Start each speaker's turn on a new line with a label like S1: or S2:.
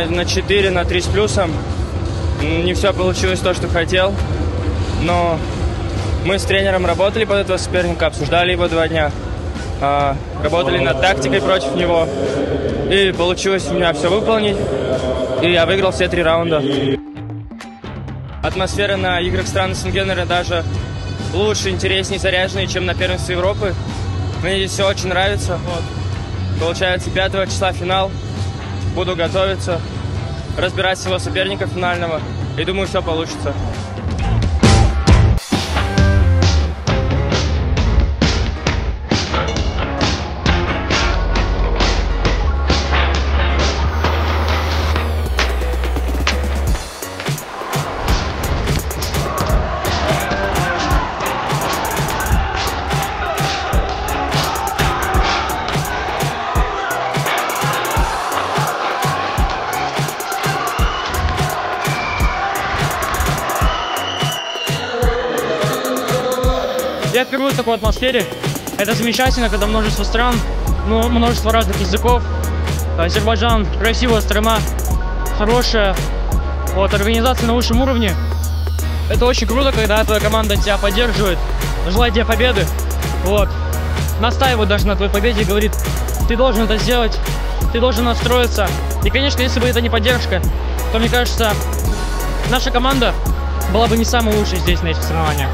S1: на 4, на 3 с плюсом. Не все получилось то, что хотел. Но мы с тренером работали под этого соперника, обсуждали его 2 дня. Работали над тактикой против него. И получилось у меня все выполнить. И я выиграл все 3 раунда. Атмосфера на играх стран СНГ, наверное, даже лучше, интереснее, заряженнее, чем на первенстве Европы. Мне здесь все очень нравится. Получается, 5 числа финал. Буду готовиться, разбирать своего соперника финального. И думаю, все получится.
S2: Я впервые в такой атмосфере. Это замечательно, когда множество стран, множество разных языков. Азербайджан красивая страна, хорошая, организация на высшем уровне. Это очень круто, когда твоя команда тебя поддерживает, желает тебе победы. Настаивает даже на твоей победе и говорит, ты должен это сделать, ты должен настроиться. И, конечно, если бы это не поддержка, то, мне кажется, наша команда была бы не самой лучшей здесь, на этих соревнованиях.